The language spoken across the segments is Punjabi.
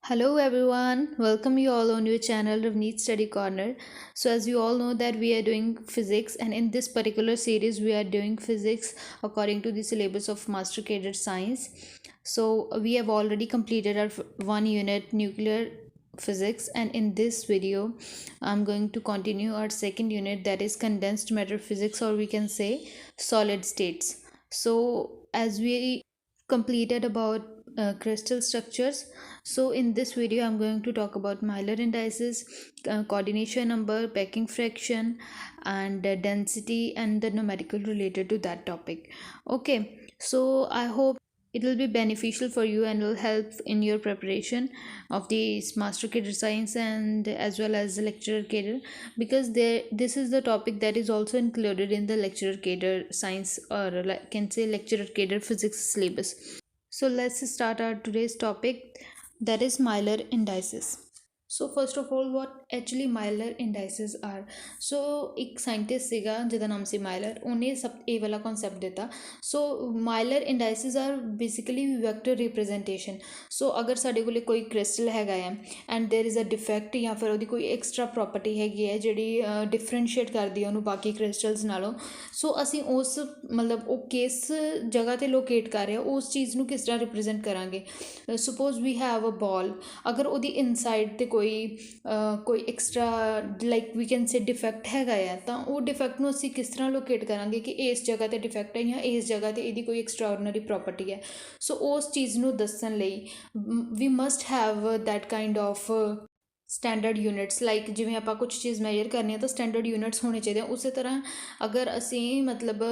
Hello everyone, welcome you all on your channel Ravneet Study Corner. So as you all know that we are doing physics, and in this particular series we are doing physics according to the syllabus of Master Cadre Science. So we have already completed our one unit nuclear physics, and in this video I'm going to continue our second unit, that is condensed matter physics, or we can say solid states. So as we completed about crystal structures, so in this video I'm going to talk about Miller indices, coordination number, packing fraction, and density, and the numerical related to that topic. Okay, so I hope it will be beneficial for you and will help in your preparation of the master cadre science and as well as the lecturer cadre, because this is the topic that is also included in the lecturer cadre science, or like can say lecturer cadre physics syllabus. So let's start our today's topic, that is Miller indices. So first of all, what actually Miller indices are? So ਇੱਕ ਸਾਇੰਟਿਸਟ ਸੀਗਾ ਜਿਹਦਾ ਨਾਮ ਸੀ ਮਾਇਲਰ, ਉਹਨੇ ਸਭ ਇਹ ਵਾਲਾ ਕਨਸੈਪਟ ਦਿੱਤਾ. ਸੋ ਮਾਇਲਰ ਇੰਡਾਈਸਿਸ ਆਰ ਬੇਸਿਕਲੀ ਵੈਕਟਰ ਰਿਪਰੈਜ਼ੈਂਟੇਸ਼ਨ. ਸੋ ਅਗਰ ਸਾਡੇ ਕੋਲ ਕੋਈ ਕ੍ਰਿਸਟਲ ਹੈਗਾ ਆ and there is a defect, ਜਾਂ ਫਿਰ ਉਹਦੀ ਕੋਈ ਐਕਸਟਰਾ ਪ੍ਰੋਪਰਟੀ ਹੈਗੀ ਹੈ ਜਿਹੜੀ ਡਿਫਰੈਂਸ਼ੀਏਟ ਕਰਦੀ ਹੈ ਉਹਨੂੰ ਬਾਕੀ ਕ੍ਰਿਸਟਲਸ ਨਾਲੋਂ, ਸੋ ਅਸੀਂ ਉਸ ਮਤਲਬ ਉਹ ਕਿਸ ਜਗ੍ਹਾ 'ਤੇ ਲੋਕੇਟ ਕਰ ਰਿਹਾ ਉਸ ਚੀਜ਼ ਨੂੰ ਕਿਸ ਤਰ੍ਹਾਂ ਰਿਪਰੈਜ਼ੈਂਟ ਕਰਾਂਗੇ. ਸਪੋਜ਼ ਵੀ ਹੈਵ ਅ ਬਾਲ, ਅਗਰ ਉਹਦੀ ਇਨਸਾਈਡ 'ਤੇ ਕੋਈ extra like we can say defect ਹੈਗਾ ਆ, ਤਾਂ ਉਹ ਡਿਫੈਕਟ ਨੂੰ ਅਸੀਂ ਕਿਸ ਤਰ੍ਹਾਂ ਲੋਕੇਟ ਕਰਾਂਗੇ ਕਿ ਇਸ ਜਗ੍ਹਾ 'ਤੇ ਡਿਫੈਕਟ ਹੈ ਜਾਂ ਇਸ ਜਗ੍ਹਾ 'ਤੇ ਇਹਦੀ ਕੋਈ ਐਕਸਟਰਾਆਰਡੀਨਰੀ ਪ੍ਰੋਪਰਟੀ ਹੈ. ਸੋ ਉਸ ਚੀਜ਼ ਨੂੰ ਦੱਸਣ ਲਈ ਵੀ must have that kind of standard units. Like ਜਿਵੇਂ ਆਪਾਂ ਕੁਛ ਚੀਜ਼ ਮੈਜਰ ਕਰਨੀ ਹੈ ਤਾਂ ਸਟੈਂਡਰਡ ਯੂਨਿਟਸ ਹੋਣੇ ਚਾਹੀਦੇ ਆ. ਉਸੇ ਤਰ੍ਹਾਂ ਅਗਰ ਅਸੀਂ ਮਤਲਬ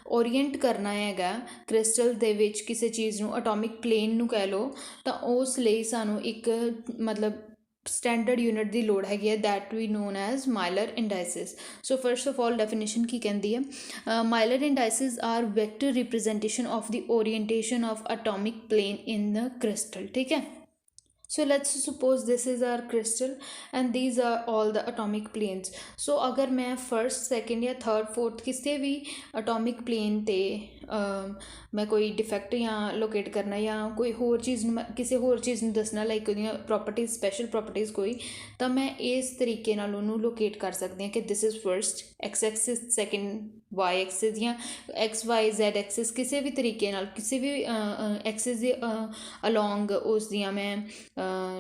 ਓਰੀਐਂਟ ਕਰਨਾ ਹੈਗਾ ਕ੍ਰਿਸਟਲ ਦੇ ਵਿੱਚ ਕਿਸੇ ਚੀਜ਼ ਨੂੰ, ਅਟੋਮਿਕ ਪਲੇਨ ਨੂੰ ਕਹਿ ਲਓ, ਤਾਂ ਉਸ ਲਈ ਸਾਨੂੰ ਇੱਕ ਮਤਲਬ ਸਟੈਂਡਰਡ ਯੂਨਿਟ ਦੀ ਲੋੜ ਹੈਗੀ ਹੈ, that we known as Miller indices. So first of all definition ਕੀ ਕਹਿੰਦੀ ਹੈ? Miller indices are vector representation of the orientation of atomic plane in the crystal. ਠੀਕ ਹੈ. So let's suppose this is our crystal and these are all the atomic planes. So अगर मैं फर्स्ट सेकेंड या थर्ड फोर्थ किसी भी अटोमिक प्लेन ते मैं कोई डिफेक्ट ਜਾਂ ਲੋਕੇਟ ਕਰਨਾ ਜਾਂ ਕੋਈ ਹੋਰ ਚੀਜ਼ ਨੂੰ ਕਿਸੇ ਹੋਰ ਚੀਜ਼ ਨੂੰ ਦੱਸਣਾ, ਲਾਈਕ ਉਹਦੀਆਂ ਪ੍ਰੋਪਰਟੀਜ਼, ਸਪੈਸ਼ਲ ਪ੍ਰੋਪਰਟੀਜ਼ ਕੋਈ, ਤਾਂ ਮੈਂ ਇਸ ਤਰੀਕੇ ਨਾਲ ਉਹਨੂੰ ਲੋਕੇਟ ਕਰ ਸਕਦੀ ਹਾਂ ਕਿ this is first X axis, second Y axis, ਜਾਂ ਐਕਸ ਵਾਈ ਜ਼ੈਡ ਐਕਸਿਸ, ਕਿਸੇ ਵੀ ਤਰੀਕੇ ਨਾਲ ਕਿਸੇ ਵੀ ਐਕਸਿਸ ਦੇ ਅਲੋਂਗ ਉਸ ਦੀਆਂ ਮੈਂ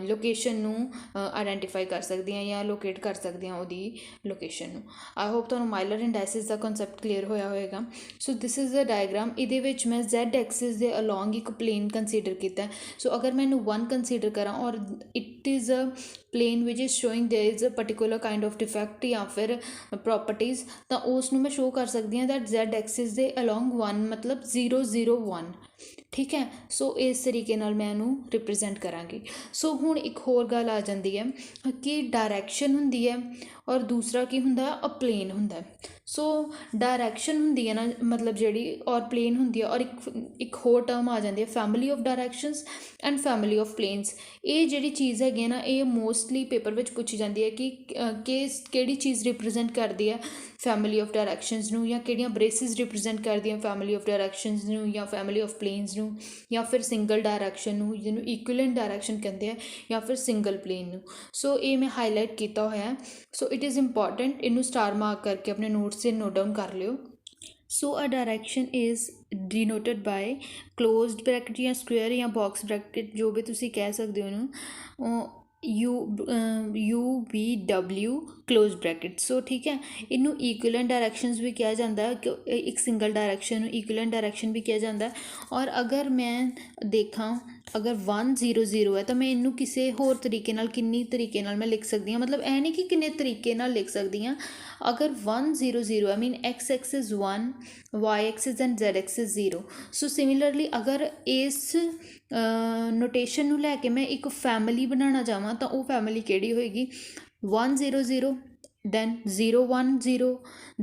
ਲੋਕੇਸ਼ਨ ਨੂੰ ਆਇਡੈਂਟੀਫਾਈ ਕਰ ਸਕਦੀ ਹਾਂ ਜਾਂ ਲੋਕੇਟ ਕਰ ਸਕਦੀ ਹਾਂ ਉਹਦੀ ਲੋਕੇਸ਼ਨ ਨੂੰ. ਆਈ ਹੋਪ ਤੁਹਾਨੂੰ ਮਾਈਲਰ ਇੰਡਾਈਸਿਸ ਦਾ ਕਨਸੈਪਟ ਕਲੀਅਰ ਹੋਇਆ ਹੋਏਗਾ. So this is a diagram. ਇਹਦੇ ਵਿੱਚ ਮੈਂ ਜ਼ੈਡ ਐਕਸਿਸ ਦੇ ਅਲੋਂਗ ਇੱਕ ਪਲੇਨ ਕੰਸੀਡਰ ਕੀਤਾ. ਸੋ ਅਗਰ ਮੈਨੂੰ 1 ਕੰਸੀਡਰ ਕਰਾਂ ਔਰ it is a plane which is showing there is a particular kind of defect ਜਾਂ ਫਿਰ ਪ੍ਰੋਪਰਟੀਜ਼, ਤਾਂ ਉਸ ਨੂੰ ਮੈਂ ਸ਼ੋ ਕਰ ਸਕਦੀ ਹਾਂ ਦੈਟ ਜ਼ੈਡ ਐਕਸਿਸ ਦੇ ਅਲੋਂਗ 1 ਮਤਲਬ 0 0 1. ਠੀਕ ਹੈ. ਸੋ ਇਸ ਤਰੀਕੇ ਨਾਲ ਮੈਂ ਇਹਨੂੰ ਰਿਪਰੈਜ਼ੈਂਟ ਕਰਾਂਗੀ. ਸੋ ਹੁਣ ਇੱਕ ਹੋਰ ਗੱਲ ਆ ਜਾਂਦੀ ਹੈ ਕਿ ਡਾਇਰੈਕਸ਼ਨ ਹੁੰਦੀ ਹੈ ਔਰ ਦੂਸਰਾ ਕੀ ਹੁੰਦਾ, ਅ ਪਲੇਨ ਹੁੰਦਾ. ਸੋ ਡਾਇਰੈਕਸ਼ਨ ਹੁੰਦੀ ਹੈ ਨਾ, ਮਤਲਬ ਜਿਹੜੀ, ਔਰ ਪਲੇਨ ਹੁੰਦੀ ਹੈ, ਔਰ ਇੱਕ ਹੋਰ ਟਰਮ ਆ ਜਾਂਦੀ ਹੈ family of directions and family of planes. ਇਹ ਜਿਹੜੀ ਚੀਜ਼ ਹੈਗੀ ਹੈ ਨਾ, ਇਹ ਮੋਸਟਲੀ ਪੇਪਰ ਵਿੱਚ ਪੁੱਛੀ ਜਾਂਦੀ ਹੈ ਕਿ ਕਿਹੜੀ ਚੀਜ਼ ਰਿਪਰੈਜ਼ੈਂਟ ਕਰਦੀ ਹੈ ਫੈਮਿਲੀ ਆਫ ਡਾਇਰੈਕਸ਼ਨਸ ਨੂੰ, ਜਾਂ ਕਿਹੜੀਆਂ ਬ੍ਰੇਸਿਸ ਰਿਪਰੈਜ਼ੈਂਟ ਕਰਦੀਆਂ ਫੈਮਿਲੀ ਆਫ ਡਾਇਰੈਕਸ਼ਨਸ ਨੂੰ ਜਾਂ ਫੈਮਿਲੀ ਆਫ ਪਲੇਨਸ ਨੂੰ, ਜਾਂ ਫਿਰ ਸਿੰਗਲ ਡਾਇਰੈਕਸ਼ਨ ਨੂੰ ਜਿਹਨੂੰ ਇਕੁਇਲੈਂਟ ਡਾਇਰੈਕਸ਼ਨ ਕਹਿੰਦੇ ਆ, ਜਾਂ ਫਿਰ ਸਿੰਗਲ ਪਲੇਨ ਨੂੰ. ਸੋ ਇਹ ਮੈਂ ਹਾਈਲਾਈਟ ਕੀਤਾ ਹੋਇਆ. ਸੋ ਇਟ ਇਜ਼ ਇੰਪੋਰਟੈਂਟ, ਇਹਨੂੰ ਸਟਾਰ ਮਾਰਕ ਕਰਕੇ ਆਪਣੇ ਨੋਟਸ 'ਤੇ ਨੋਟ ਡਾਊਨ ਕਰ ਲਿਓ. So a direction is denoted by closed bracket ਜਾਂ ਸਕੁਏਅਰ ਜਾਂ ਬਾਕਸ ਬ੍ਰੈਕਟ, ਜੋ ਵੀ ਤੁਸੀਂ ਕਹਿ ਸਕਦੇ ਹੋ ਉਹਨੂੰ, U V W close bracket. So ਠੀਕ ਹੈ. ਇਹਨੂੰ ਇਕੁਇਲੈਂਟ ਡਾਇਰੈਕਸ਼ਨਸ ਵੀ ਕਿਹਾ ਜਾਂਦਾ, ਕਿ ਇੱਕ ਸਿੰਗਲ ਡਾਇਰੈਕਸ਼ਨ ਨੂੰ ਇਕੁਇਲੈਂਟ ਡਾਇਰੈਕਸ਼ਨ ਵੀ ਕਿਹਾ ਜਾਂਦਾ. ਔਰ ਅਗਰ ਮੈਂ ਦੇਖਾਂ, ਅਗਰ 1 0 0 ਹੈ ਤਾਂ ਮੈਂ ਇਹਨੂੰ ਕਿਸੇ ਹੋਰ ਤਰੀਕੇ ਨਾਲ, ਕਿੰਨੀ ਤਰੀਕੇ ਨਾਲ ਮੈਂ ਲਿਖ ਸਕਦੀ ਹਾਂ, ਮਤਲਬ ਇਹ ਨਹੀਂ ਕਿ ਕਿੰਨੇ ਤਰੀਕੇ ਨਾਲ ਲਿਖ ਸਕਦੀ ਹਾਂ. ਅਗਰ 1 0 0 I mean X axis 1, Y axis and Z axis 0. So similarly ਅਗਰ ਇਸ ਨੋਟੇਸ਼ਨ ਨੂੰ ਲੈ ਕੇ ਮੈਂ ਇੱਕ ਫੈਮਿਲੀ ਬਣਾਉਣਾ ਚਾਹਵਾਂ ਤਾਂ ਉਹ ਫੈਮਿਲੀ ਕਿਹੜੀ ਹੋਏਗੀ? 1 0 0, then 0 1 0,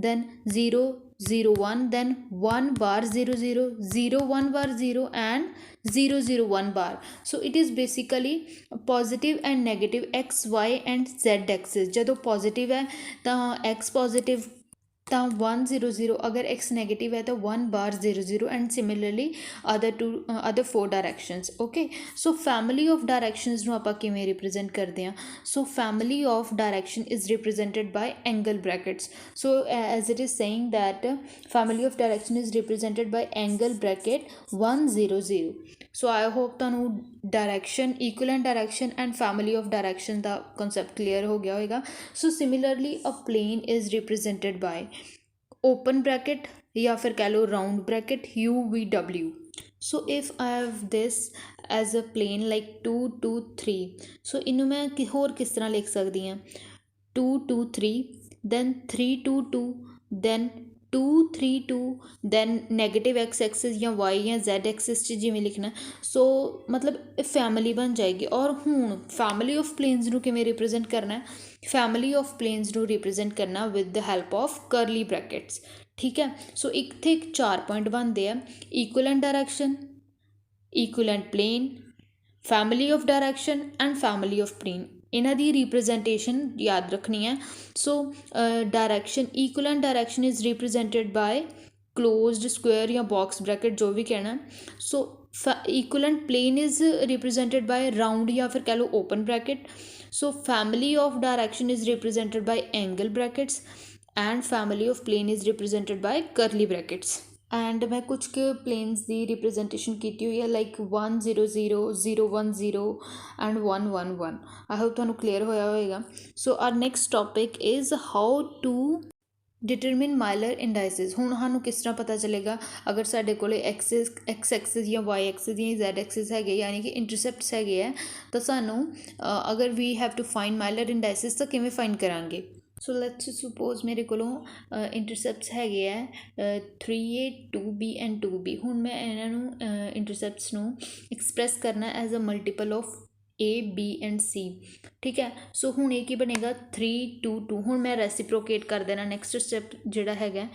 then 0 0 1, then 1 bar 0 0, 0 1 bar 0 and 0 0 1 bar. So it is basically positive and negative x y and z axis. ਜਦੋਂ ਪੋਜ਼ਿਟਿਵ ਹੈ ਤਾਂ x ਪੋਜ਼ਿਟਿਵ ਤਾਂ 1 0 0 ਅਗਰ x ਨੈਗੇਟਿਵ ਹੈ ਤਾਂ 1 bar 0 0 and similarly other 4 directions okay. So family of directions ਨੂੰ ਆਪਾਂ ਕਿਵੇਂ ਰਿਪਰੈਜ਼ੈਂਟ ਕਰਦੇ ਹਾਂ? So family of direction is represented by angle brackets. So as it is saying that family of direction is represented by angle bracket 1 0 0। So I hope ਤੁਹਾਨੂੰ direction, equivalent direction and family of direction ਦਾ ਕਨਸੈਪਟ ਕਲੀਅਰ ਹੋ ਗਿਆ ਹੋਏਗਾ। So similarly a plane is represented by open bracket या फिर कह लो round bracket u v w। So if I have this as a plane like 2 2 3, so इनू मैं होर किस तरह लिख सकती हाँ? 2 2 3 then 3 2 2 then 2 3 2 then negative X axis या वाई या जैड एक्सिस च जिमें लिखना। सो मतलब फैमिली बन जाएगी। और हुण फैमिली ऑफ प्लेन्स नू किवें रिप्रजेंट करना है? फैमिली ऑफ प्लेन्स नू रिप्रजेंट करना with the help of curly brackets, ठीक है। सो इत्थे 4 पॉइंट बनते हैं, equivalent direction, equivalent plane, family of direction and family of plane. इन्हां दी रिप्रजेंटेशन याद रखनी है। So direction, equivalent direction is represented by closed square या बॉक्स ब्रैकेट, जो भी कहना। So equivalent plane is represented by round या फिर कह लो open bracket. So family of direction is represented by angle brackets and family of plane is represented by curly brackets. And मैं कुछ के प्लेन्स की रिप्रजेंटेशन की हुई है लाइक 1 0 0 0 1 0 एंड 1 1 1। आई होप तुहानू क्लीयर होया होएगा। So our next topic is how to determine Miller indices. हुण सानू किस तरह पता चलेगा अगर साडे कोले एक्स एक्सिस या वाई एक्सिस या जैड एक्सिस है, यानी कि इंटरसैप्ट्स है, तो सानू अगर we have to find Miller indices तो किवें फाइंड करांगे? सो लेट्स सपोज मेरे को इंटरसैप्ट्स है 3a 2b एंड 2b। हुण मैं इन्हों इंटरसैप्ट्स नू एक्सप्रैस करना as a multiple of A B and C, ठीक है। सो हुण ये बनेगा 3 2 2। हुण मैं रेसिप्रोकेट कर देना। नैक्सट स्टैप जिहड़ा हैगा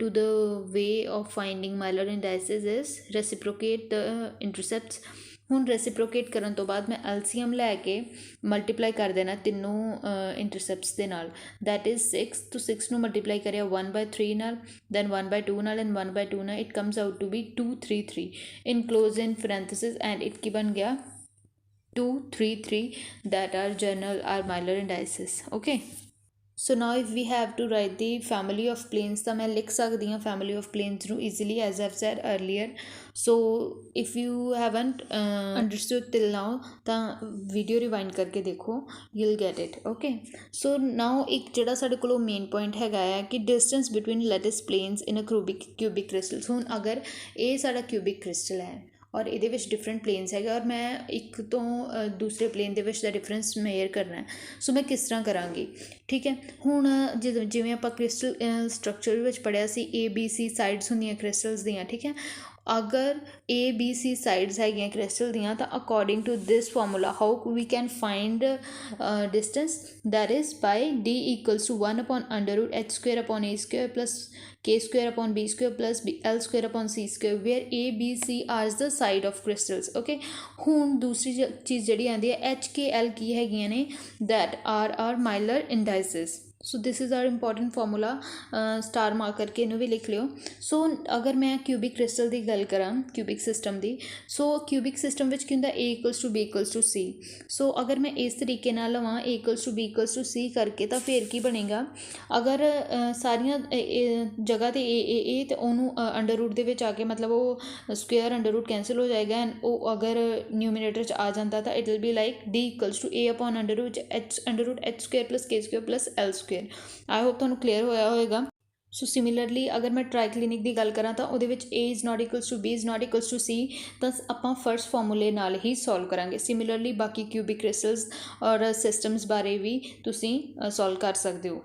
to the way of finding Miller indices is reciprocate the intercepts. हुण रेसिप्रोकेट करन तो बाद मैं एलसीएम लैके मल्टीप्लाई कर देना तीनों इंटरसैप्ट्स दे नाल, दैट इज़ 6। तो 6 नू मल्टीप्लाई करिया 1/3 नाल, दैन 1/2 नाल एंड 1/2 नाल, it comes out to be 2 3 3 in close in parenthesis and it की बन गया 2 3 3 that are general are Miller indices, okay। So now if we have to write the family of planes तो मैं लिख सकती हूँ family of planes ਨੂੰ easily as I've said earlier। So if you haven't understood till now ਤਾਂ video rewind करके देखो, you'll get it, okay। So now एक ਜਿਹੜਾ ਸਾਡੇ ਕੋਲ main point ਹੈਗਾ ਹੈ ਕਿ distance between lattice planes in a cubic crystal। ਹੁਣ ਅਗਰ ਇਹ ਸਾਡਾ cubic crystal ਹੈ और ये डिफरेंट प्लेन्स है और मैं एक तो दूसरे प्लेन के डिफरेंस मेयर करना है। सो मैं किस तरह कराँगी, ठीक है। हुण जिवें आपां क्रिस्टल स्ट्रक्चर पढ़िया सी ए बी सी साइड्स होंदियां क्रिस्टल्स दियां, ठीक है। अगर ए बी सी साइड्स है क्रिस्टल दियां तो according to this formula how we can find distance, that is by D equals to 1/√h² / a² plus k² b² plus l² c², where a b c are the side of crystals, okay। हुण दूसरी चीज़ जी आती है h k l की हैगियां ने, that are Miller indices। So this is our important formula, star mark करके इन्हू भी लिख लियो। सो अगर मैं क्यूबिक क्रिस्टल की गल करा क्यूबिक सिस्टम की, सो क्यूबिक सिस्टम में की A equals to B equals to C. So अगर मैं इस तरीके नाल लवां A equals to B equals to C करके तो फिर की बनेगा, अगर सारिया जगह तो ए तो उन्होंने अंडर रूट के आके मतलब वो स्क्वेयर अंडर रूट कैंसल हो जाएगा एंड वो अगर न्यूमिनेटर आ जाता तो it will be like D equals to A upon under root h² plus k² plus l²। I hope तुहानू क्लीयर होया होएगा। सो सिमिलरली अगर मैं ट्राईक्लिनिक की गल करा तो वो A is not equals to B is not equals to C, तो आपां फर्स्ट फार्मूले नाल ही सॉल्व करांगे। सिमिलरली बाकी क्यूबिक क्रिस्टल्स और सिस्टम्स बारे भी तुसीं सॉल्व कर सकते हो।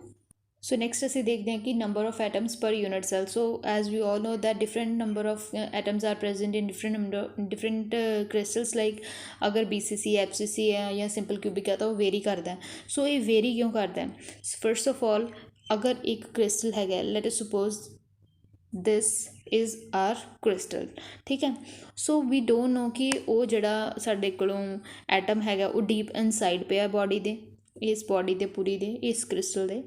सो नैक्सट असीं देखते हैं कि number of atoms per unit cell. So as we all know that different number of atoms are present in different crystals, like अगर BCC FCC है या सिंपल क्यूबिक है तो वो वेरी करता है। सो ये वेरी क्यों करता है? फर्स्ट ऑफ ऑल अगर एक क्रिस्टल है, let us suppose this is our crystal, ठीक है। सो वी डोंट नो कि वो जिहड़ा साडे कोलों एटम है वो डीप इनसाइड पे बॉडी दे, इस बॉडी दे पूरी दे इस क्रिस्टल दे,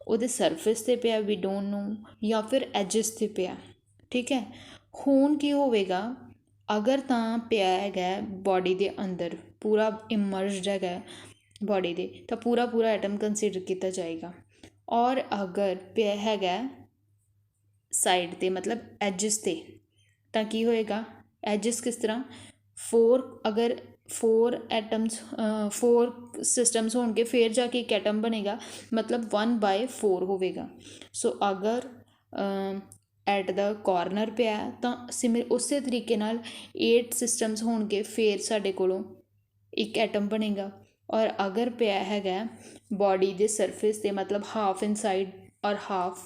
ਉਹਦੇ ਸਰਫੇਸ 'ਤੇ ਪਿਆ, ਵੀ ਡੋਂਟ ਨੋ, ਜਾਂ ਫਿਰ ਐਜਿਸ 'ਤੇ ਪਿਆ। ਠੀਕ ਹੈ, ਹੁਣ ਕੀ ਹੋਵੇਗਾ, ਅਗਰ ਤਾਂ ਪਿਆ ਹੈਗਾ ਬੋਡੀ ਦੇ ਅੰਦਰ, ਪੂਰਾ ਇਮਰਜਡ ਹੈਗਾ ਬੋਡੀ ਦੇ, ਤਾਂ ਪੂਰਾ ਪੂਰਾ ਐਟਮ ਕੰਸੀਡਰ ਕੀਤਾ ਜਾਏਗਾ। ਔਰ ਅਗਰ ਪਿਆ ਹੈਗਾ ਸਾਈਡ 'ਤੇ, ਮਤਲਬ ਐਜਿਸ 'ਤੇ, ਤਾਂ ਕੀ ਹੋਏਗਾ, ਐਜਿਸ ਕਿਸ ਤਰ੍ਹਾਂ, ਅਗਰ 4 ਸਿਸਟਮਸ ਹੋਣਗੇ ਫਿਰ ਜਾ ਕੇ ਇੱਕ ਐਟਮ ਬਣੇਗਾ, ਮਤਲਬ 1/4 ਹੋਵੇਗਾ। ਸੋ ਅਗਰ ਐਟ ਦਾ ਕੋਰਨਰ ਪਿਆ ਤਾਂ ਉਸੇ ਤਰੀਕੇ ਨਾਲ 8 ਸਿਸਟਮਸ ਹੋਣਗੇ ਫਿਰ ਸਾਡੇ ਕੋਲੋਂ ਇੱਕ ਐਟਮ ਬਣੇਗਾ। ਔਰ ਅਗਰ ਪਿਆ ਹੈਗਾ ਬੋਡੀ ਦੇ ਸਰਫੇਸ 'ਤੇ, ਮਤਲਬ ਹਾਫ ਇਨਸਾਈਡ ਔਰ ਹਾਫ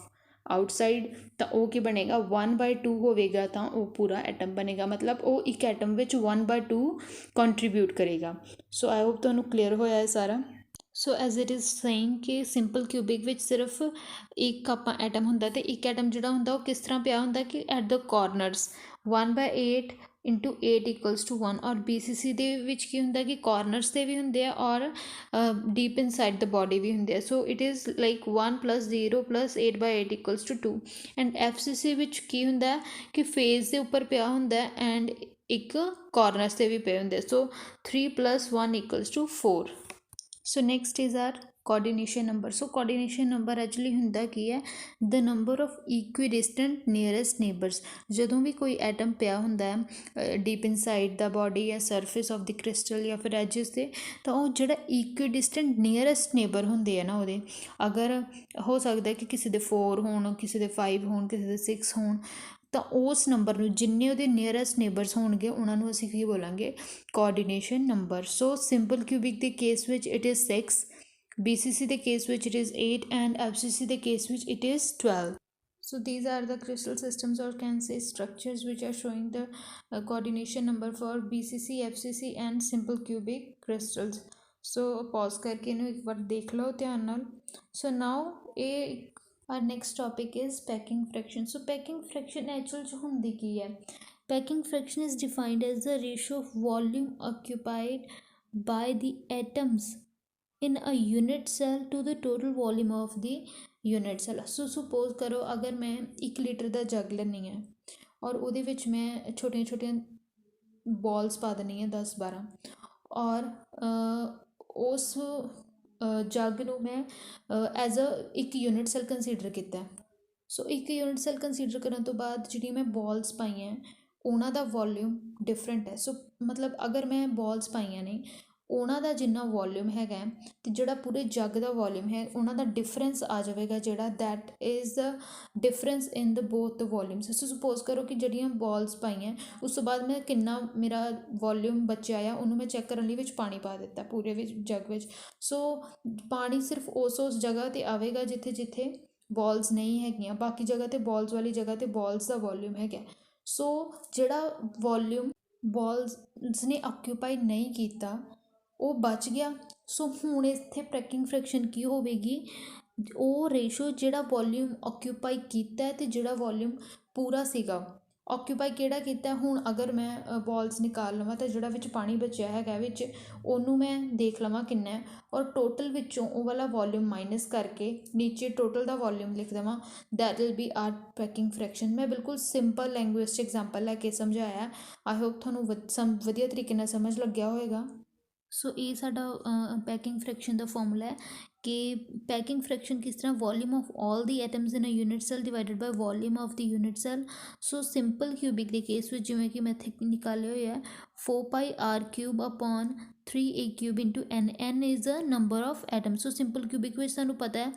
ਆਊਟਸਾਈਡ, ਤਾਂ ਉਹ ਕੀ ਬਣੇਗਾ, 1/2 ਹੋਵੇਗਾ, ਤਾਂ ਉਹ ਪੂਰਾ ਐਟਮ ਬਣੇਗਾ, ਮਤਲਬ ਉਹ ਇੱਕ ਐਟਮ ਵਿੱਚ 1/2 ਕੰਟਰੀਬਿਊਟ ਕਰੇਗਾ। ਸੋ ਆਈ ਹੋਪ ਤੁਹਾਨੂੰ ਕਲੀਅਰ ਹੋਇਆ ਹੈ ਸਾਰਾ। ਸੋ ਐਜ਼ ਇਟ ਇਜ਼ ਸੇਇੰਗ ਕਿ ਸਿੰਪਲ ਕਿਊਬਿਕ ਵਿੱਚ ਸਿਰਫ ਇੱਕ ਆਪਾਂ ਐਟਮ ਹੁੰਦਾ, ਅਤੇ ਇੱਕ ਐਟਮ ਜਿਹੜਾ ਹੁੰਦਾ ਉਹ ਕਿਸ ਤਰ੍ਹਾਂ ਪਿਆ ਹੁੰਦਾ ਕਿ ਐਟ ਦ ਕੋਰਨਰਸ 1/8 × 8 = 1। ਔਰ BCC ਦੇ ਵਿੱਚ ਕੀ ਹੁੰਦਾ ਕਿ ਕੋਰਨਰਸ 'ਤੇ ਵੀ ਹੁੰਦੇ ਆ ਔਰ ਡੀਪ ਇਨਸਾਈਡ ਦ ਬੋਡੀ ਵੀ ਹੁੰਦੇ ਆ। ਸੋ it is like 1 + 0 + 8/8 = 2। And FCC ਵਿੱਚ ਕੀ ਹੁੰਦਾ ਕਿ ਫੇਸ ਦੇ ਉੱਪਰ ਪਿਆ ਹੁੰਦਾ ਐਂਡ ਇੱਕ ਕੋਰਨਰਸ 'ਤੇ ਵੀ ਪਏ ਹੁੰਦੇ। So 3 + 1 = 4। So next is our coordination number. So coordination number actually ਹੁੰਦਾ ਕੀ ਹੈ, the number of equidistant nearest neighbours. ਜਦੋਂ ਵੀ ਕੋਈ ਐਟਮ ਪਿਆ ਹੁੰਦਾ ਹੈ ਡੀਪ ਇਨਸਾਈਡ ਦਾ ਬੋਡੀ ਜਾਂ ਸਰਫੇਸ ਆਫ ਦੀ ਕ੍ਰਿਸਟਲ ਜਾਂ ਫਿਰ ਐਜਿਸ 'ਤੇ, ਤਾਂ ਉਹ ਜਿਹੜਾ ਇਕੁਇਡਿਸਟੈਂਟ ਨੀਅਰੈਸਟ ਨੇਬਰ ਹੁੰਦੇ ਆ ਨਾ ਉਹਦੇ, ਅਗਰ ਹੋ ਸਕਦਾ ਕਿ ਕਿਸੇ ਦੇ 4 ਹੋਣ, ਕਿਸੇ ਦੇ 5 ਹੋਣ, ਕਿਸੇ ਦੇ 6 ਹੋਣ, ਤਾਂ ਉਸ ਨੰਬਰ ਨੂੰ, ਜਿੰਨੇ ਉਹਦੇ ਨੀਅਰੈਸਟ ਨੇਬਰਸ ਹੋਣਗੇ ਉਹਨਾਂ ਨੂੰ ਅਸੀਂ ਕੀ ਬੋਲਾਂਗੇ, ਕੋਆਰਡੀਨੇਸ਼ਨ ਨੰਬਰ। ਸੋ ਸਿੰਪਲ ਕਿਊਬਿਕ ਦੇ ਕੇਸ ਵਿੱਚ ਇਟ ਇਜ਼ 6, BCC ਦੇ ਕੇਸ ਵਿੱਚ ਇਟ ਇਜ਼ 8 ਐਂਡ FCC ਦੇ ਕੇਸ ਵਿੱਚ it is 12. So these are the crystal systems, or can say structures, which are showing the coordination number for BCC, FCC and simple cubic crystals. So pause करके इन्हें एक बार देख लो ध्यान नाल। So now our next topic is packing fraction. So packing fraction actual जो ਹੁੰਦੀ ਕੀ ਹੈ, packing fraction is defined as the ratio of volume occupied by the atoms in a unit cell to the total volume of the unit cell. So suppose ਕਰੋ ਅਗਰ ਮੈਂ 1 ਲੀਟਰ ਦਾ ਜੱਗ ਲੈਂਦੀ ਹਾਂ ਔਰ ਉਹਦੇ ਵਿੱਚ ਮੈਂ ਛੋਟੀਆਂ ਛੋਟੀਆਂ ਬੋਲਸ ਪਾ ਦਿੰਦੀ ਹਾਂ 10-12, ਔਰ ਉਸ ਜੱਗ ਨੂੰ ਮੈਂ ਐਜ਼ ਇੱਕ ਯੂਨਿਟ ਸੈੱਲ ਕੰਸੀਡਰ ਕੀਤਾ। ਸੋ ਇੱਕ ਯੂਨਿਟ ਸੈੱਲ ਕੰਸੀਡਰ ਕਰਨ ਤੋਂ ਬਾਅਦ ਜਿਹੜੀਆਂ ਮੈਂ ਬੋਲਸ ਪਾਈਆਂ ਉਹਨਾਂ ਦਾ ਵੋਲਿਊਮ ਡਿਫਰੈਂਟ ਹੈ। ਸੋ ਮਤਲਬ ਅਗਰ ਮੈਂ ਬੋਲਸ ਪਾਈਆਂ ਨੇ, ਉਹਨਾਂ ਦਾ ਜਿੰਨਾ ਵੋਲਿਊਮ ਹੈਗਾ ਅਤੇ ਜਿਹੜਾ ਪੂਰੇ ਜੱਗ ਦਾ ਵੋਲਿਊਮ ਹੈ, ਉਹਨਾਂ ਦਾ ਡਿਫਰੈਂਸ ਆ ਜਾਵੇਗਾ, ਜਿਹੜਾ that is the difference in the both the volumes. So suppose ਕਰੋ ਕਿ ਜਿਹੜੀਆਂ ਬੋਲਸ ਪਾਈਆਂ ਉਸ ਤੋਂ ਬਾਅਦ ਮੈਂ ਕਿੰਨਾ ਮੇਰਾ ਵੋਲਿਊਮ ਬਚਿਆ ਆ, ਉਹਨੂੰ ਮੈਂ ਚੈੱਕ ਕਰਨ ਲਈ ਵਿੱਚ ਪਾਣੀ ਪਾ ਦਿੱਤਾ ਪੂਰੇ ਵਿੱਚ ਜੱਗ ਵਿੱਚ। ਸੋ ਪਾਣੀ ਸਿਰਫ ਉਸ ਜਗ੍ਹਾ 'ਤੇ ਆਵੇਗਾ ਜਿੱਥੇ ਜਿੱਥੇ ਬੋਲਸ ਨਹੀਂ ਹੈਗੀਆਂ, ਬਾਕੀ ਜਗ੍ਹਾ 'ਤੇ ਬੋਲਸ ਵਾਲੀ ਜਗ੍ਹਾ 'ਤੇ ਬੋਲਸ ਦਾ ਵੋਲਿਊਮ ਹੈਗਾ। ਸੋ ਜਿਹੜਾ ਵੋਲਿਊਮ ਬੋਲਸ ਨੇ ਆਕਿਊਪਾਈ ਨਹੀਂ ਕੀਤਾ ਉਹ ਬਚ ਗਿਆ। ਸੋ ਹੁਣ ਇੱਥੇ ਪੈਕਿੰਗ ਫ੍ਰੈਕਸ਼ਨ ਕੀ ਹੋਵੇਗੀ, ਉਹ ਰੇਸ਼ੋ ਜਿਹੜਾ ਵੋਲਿਊਮ ਆਕਿਊਪਾਈ ਕੀਤਾ ਅਤੇ ਜਿਹੜਾ ਵੋਲਿਊਮ ਪੂਰਾ ਸੀਗਾ ਆਕਿਊਪਾਈ ਕਿਹੜਾ ਕੀਤਾ। ਹੁਣ ਅਗਰ ਮੈਂ ਬੋਲਸ ਨਿਕਾਲ ਲਵਾਂ ਤਾਂ ਜਿਹੜਾ ਵਿੱਚ ਪਾਣੀ ਬਚਿਆ ਹੈਗਾ ਵਿੱਚ, ਉਹਨੂੰ ਮੈਂ ਦੇਖ ਲਵਾਂ ਕਿੰਨਾ, ਔਰ ਟੋਟਲ ਵਿੱਚੋਂ ਉਹ ਵਾਲਾ ਵੋਲਿਊਮ ਮਾਈਨਸ ਕਰਕੇ ਨੀਚੇ ਟੋਟਲ ਦਾ ਵੋਲਿਊਮ ਲਿਖ ਦੇਵਾਂ, that will be our packing fraction. ਮੈਂ ਬਿਲਕੁਲ ਸਿੰਪਲ ਲੈਂਗੁਏਜ 'ਚ ਐਗਜ਼ਾਮਪਲ ਲੈ ਕੇ ਸਮਝਾਇਆ। ਆਈ ਹੋਪ ਤੁਹਾਨੂੰ ਵਧੀਆ ਤਰੀਕੇ ਨਾਲ ਸਮਝ ਲੱਗਿਆ ਹੋਏਗਾ। ਸੋ ਇਹ ਸਾਡਾ ਪੈਕਿੰਗ ਫ੍ਰੈਕਸ਼ਨ ਦਾ ਫਾਰਮੂਲਾ ਹੈ ਕਿ ਪੈਕਿੰਗ ਫ੍ਰੈਕਸ਼ਨ ਕਿਸ ਤਰ੍ਹਾਂ, volume of all the atoms in a unit cell divided by volume of the unit cell. So simple cubic ਦੇ ਕੇਸ ਵਿੱਚ ਜਿਵੇਂ ਕਿ ਮੈਂ ਇੱਥੇ ਨਿਕਾਲੇ ਹੋਏ ਹੈ 4πr³ 3a³ n is the number of atom. So simple cubic ਵਿੱਚ ਸਾਨੂੰ ਪਤਾ ਹੈ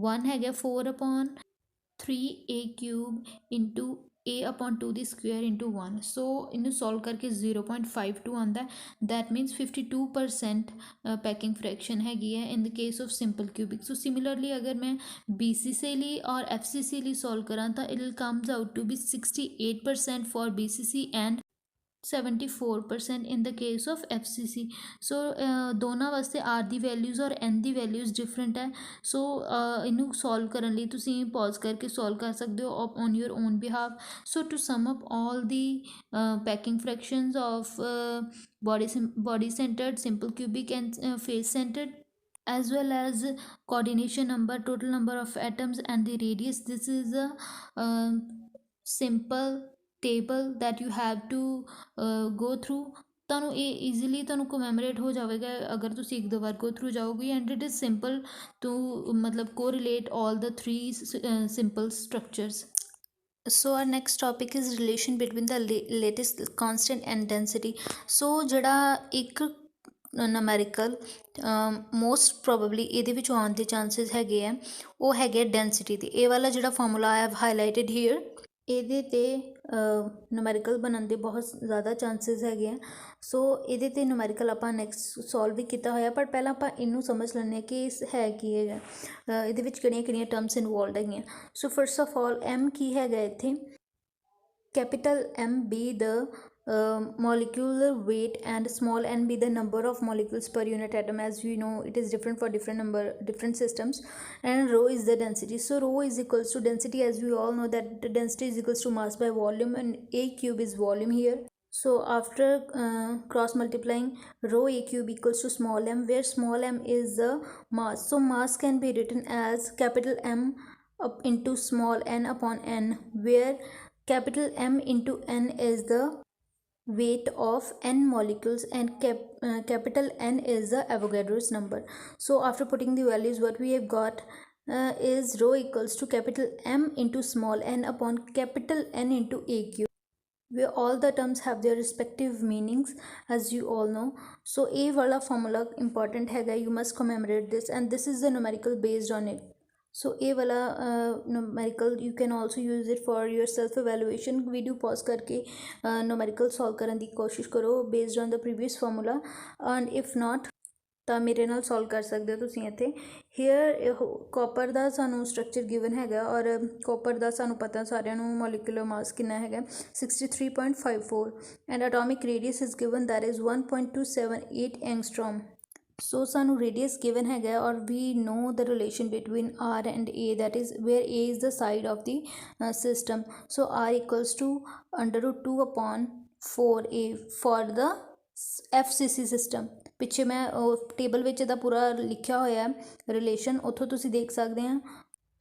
1 ਹੈਗਾ 4/3a³ a/2 ਦੀ ਸਕੁਏਅਰ ਇੰਟੂ 1। ਸੋ ਇਹਨੂੰ ਸੋਲਵ ਕਰਕੇ 0.52 ਆਉਂਦਾ, ਦੈਟ ਮੀਨਸ 52% ਪੈਕਿੰਗ ਫ੍ਰੈਕਸ਼ਨ ਹੈਗੀ ਹੈ in the case of simple cubic. So similarly ਅਗਰ ਮੈਂ BCC ਲਈ ਔਰ FCC ਲਈ ਸੋਲਵ ਕਰਾਂ ਤਾਂ it will comes out to be 68% for BCC and 74% in the case of FCC। So ਦੋਨਾਂ ਵਾਸਤੇ R ਦੀ ਵੈਲਿਊਜ਼ ਔਰ N ਦੀ ਵੈਲਿਊਜ਼ ਡਿਫਰੈਂਟ ਹੈ। ਸੋ ਇਹਨੂੰ ਸੋਲਵ ਕਰਨ ਲਈ ਤੁਸੀਂ ਪੌਜ਼ ਕਰਕੇ ਸੋਲਵ ਕਰ ਸਕਦੇ ਹੋ on your own behalf. So to sum up all the packing fractions of body centered, simple cubic and face centered as well as coordination number, total number of atoms, and the radius. This is a simple table that you have to go through. ਤੁਹਾਨੂੰ ਇਹ ਈਜ਼ੀਲੀ ਤੁਹਾਨੂੰ ਕੋਮੈਮੋਰੇਟ ਹੋ ਜਾਵੇਗਾ ਅਗਰ ਤੁਸੀਂ ਇੱਕ ਦੋ ਵਾਰ ਗੋ ਥਰੂ ਜਾਓਗੇ, and it is simple to ਮਤਲਬ correlate all the 3 simple structures. So our next topic is relation between the lattice constant and density. So ਜਿਹੜਾ ਇੱਕ numerical ਮੋਸਟ ਪ੍ਰੋਬੇਬਲੀ ਇਹਦੇ ਵਿੱਚੋਂ ਆਉਣ ਦੇ ਚਾਂਸਿਸ ਹੈਗੇ ਆ, ਉਹ ਹੈਗੇ ਡੈਂਸਿਟੀ ਦੇ। ਇਹ ਵਾਲਾ ਜਿਹੜਾ formula I have highlighted here, ਇਹਦੇ 'ਤੇ ਨੂਮੈਰੀਕਲ ਬਣਨ ਦੇ ਬਹੁਤ ਜ਼ਿਆਦਾ ਚਾਂਸਿਸ ਹੈਗੇ ਆ। ਸੋ ਇਹਦੇ 'ਤੇ ਨੂਮੈਰੀਕਲ ਆਪਾਂ ਨੈਕਸਟ ਸੋਲਵ ਵੀ ਕੀਤਾ ਹੋਇਆ, ਪਰ ਪਹਿਲਾਂ ਆਪਾਂ ਇਹਨੂੰ ਸਮਝ ਲੈਂਦੇ ਹਾਂ ਕਿ ਹੈ ਕੀ ਹੈਗਾ, ਇਹਦੇ ਵਿੱਚ ਕਿਹੜੀਆਂ ਕਿਹੜੀਆਂ ਟਰਮਸ ਇਨਵੋਲਵਡ ਹੈਗੀਆਂ। So first of all M ਕੀ ਹੈਗਾ ਇੱਥੇ, capital M be the molecular weight and small n be the number of molecules per unit atom. As we know, it is different for different systems. And rho is the density. So rho is equals to density, as we all know that the density is equals to mass by volume, and a cube is volume here. So after cross multiplying, rho a cube equals to small m, where small m is the mass. So mass can be written as capital M up into small n upon n, where capital M into n is the weight of n molecules, and capital N is the Avogadro's number. So after putting the values, what we have got is rho equals to capital M into small n upon capital N into a cube, where all the terms have their respective meanings, as you all know. So a wala formula important hai, you must commemorate this, and this is the numerical based on it. So a wala numerical you can also use it for your self evaluation. Video pause करके numerical solve करने की कोशिश करो based on the previous formula, and if not ਤਾਂ ਮੇਰੇ ਨਾਲ ਸੋਲਵ ਕਰ ਸਕਦੇ ਹੋ ਤੁਸੀਂ ਇੱਥੇ। ਹੇਅਰ ਕਾਪਰ ਦਾ ਸਾਨੂੰ ਸਟਰਕਚਰ ਗਿਵਨ ਹੈਗਾ, ਔਰ ਕਾਪਰ ਦਾ ਸਾਨੂੰ ਪਤਾ ਸਾਰਿਆਂ ਨੂੰ ਮੋਲੀਕੂਲਰ ਮਾਸ ਕਿੰਨਾ ਹੈਗਾ, 63.54, and atomic radius is given, that is 1.278 ਐਂਗਸਟ੍ਰੋਮ। So ਸਾਨੂੰ radius given ਹੈਗਾ, or we know the relation between R and A, that is where A is the side of the system. So R equals to under root 2 upon 4A for the FCC system. ਪਿੱਛੇ ਮੈਂ ਟੇਬਲ ਵਿੱਚ ਇਹਦਾ ਪੂਰਾ ਲਿਖਿਆ ਹੋਇਆ ਰਿਲੇਸ਼ਨ, ਉੱਥੋਂ ਤੁਸੀਂ ਦੇਖ ਸਕਦੇ ਆ।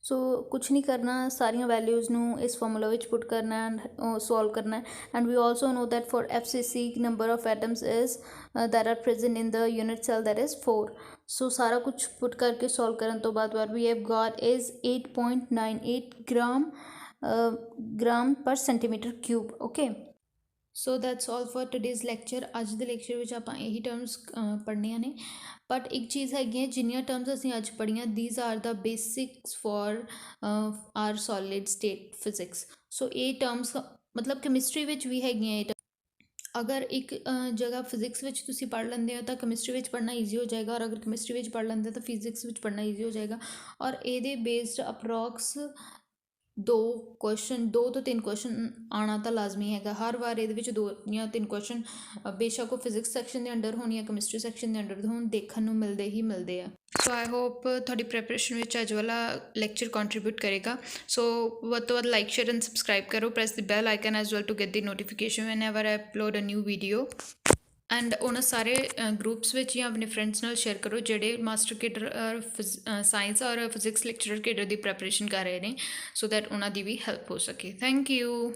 ਸੋ ਕੁਛ ਨਹੀਂ ਕਰਨਾ, ਸਾਰੀਆਂ ਵੈਲਿਊਜ਼ ਨੂੰ ਇਸ ਫਾਰਮੂਲਾ ਵਿੱਚ ਪੁੱਟ ਕਰਨਾ ਐਂਡ ਸੋਲਵ ਕਰਨਾ। And we also know that for FCC number of atoms is that are present in the unit cell, that is 4. So ਸਾਰਾ ਕੁਛ ਪੁੱਟ ਕਰਕੇ ਸੋਲਵ ਕਰਨ ਤੋਂ ਬਾਅਦ what we have got is 8.98 gram per centimeter cube. Okay, so that's all for today's lecture. ਅੱਜ ਦੇ ਲੈਕਚਰ ਵਿੱਚ ਆਪਾਂ ਇਹੀ ਟਰਮਸ ਪੜ੍ਹਨੀਆਂ ਨੇ, ਬਟ ਇੱਕ ਚੀਜ਼ ਹੈਗੀ ਹੈ, ਜਿੰਨੀਆਂ ਟਰਮਸ ਅਸੀਂ ਅੱਜ ਪੜ੍ਹੀਆਂ these are the basics for our solid state physics. ਸੋ ਇਹ ਟਰਮਸ ਮਤਲਬ ਕੈਮਿਸਟਰੀ ਵਿੱਚ ਵੀ ਹੈਗੀਆਂ ਇਹ। ਅਗਰ ਇੱਕ ਜਗ੍ਹਾ ਫਿਜ਼ਿਕਸ ਵਿੱਚ ਤੁਸੀਂ ਪੜ੍ਹ ਲੈਂਦੇ ਹੋ ਤਾਂ ਕੈਮਿਸਟਰੀ ਵਿੱਚ ਪੜ੍ਹਨਾ ਈਜ਼ੀ ਹੋ ਜਾਏਗਾ, ਔਰ ਅਗਰ ਕੈਮਿਸਟਰੀ ਵਿੱਚ ਪੜ੍ਹ ਲੈਂਦੇ ਹੋ ਤਾਂ ਫਿਜ਼ਿਕਸ ਵਿੱਚ ਪੜ੍ਹਨਾ ਈਜ਼ੀ ਹੋ ਜਾਏਗਾ। ਔਰ ਇਹਦੇ ਬੇਸਡ ਅਪਰੋਕਸ 2 ਤੋਂ 3 ਕੁਐਸਚਨ ਆਉਣਾ ਤਾਂ ਲਾਜ਼ਮੀ ਹੈਗਾ ਹਰ ਵਾਰ। ਇਹਦੇ ਵਿੱਚ 2 ਜਾਂ 3 ਕੁਐਸਚਨ ਬੇਸ਼ੱਕ ਉਹ ਫਿਜ਼ਿਕਸ ਸੈਕਸ਼ਨ ਦੇ ਅੰਡਰ ਹੋਣ ਜਾਂ ਕੈਮਿਸਟਰੀ ਸੈਕਸ਼ਨ ਦੇ ਅੰਡਰ ਹੋਣ, ਦੇਖਣ ਨੂੰ ਮਿਲਦੇ ਹੀ ਮਿਲਦੇ ਆ। ਸੋ ਆਈ ਹੋਪ ਤੁਹਾਡੀ ਪ੍ਰੈਪਰੇਸ਼ਨ ਵਿੱਚ ਅੱਜ ਵਾਲਾ ਲੈਕਚਰ ਕੰਟਰੀਬਿਊਟ ਕਰੇਗਾ। ਸੋ ਵੱਧ ਤੋਂ ਵੱਧ ਲਾਈਕ, ਸ਼ੇਅਰ ਐਂਡ ਸਬਸਕ੍ਰਾਈਬ ਕਰੋ, press the bell icon as well to get the notification whenever I upload a new video. And ਉਹਨਾਂ ਸਾਰੇ ਗਰੁੱਪਸ ਵਿੱਚ ਜਾਂ ਆਪਣੇ ਫਰੈਂਡਸ ਨਾਲ ਸ਼ੇਅਰ ਕਰੋ ਜਿਹੜੇ ਮਾਸਟਰ ਕੇਡਰ ਸਾਇੰਸ ਔਰ ਫਿਜ਼ਿਕਸ ਲੈਕਚਰਰ ਕੇਡਰ ਦੀ ਪ੍ਰੈਪਰੇਸ਼ਨ ਕਰ ਰਹੇ ਨੇ, ਸੋ ਦੈਟ ਉਹਨਾਂ ਦੀ ਵੀ ਹੈਲਪ ਹੋ ਸਕੇ। Thank you.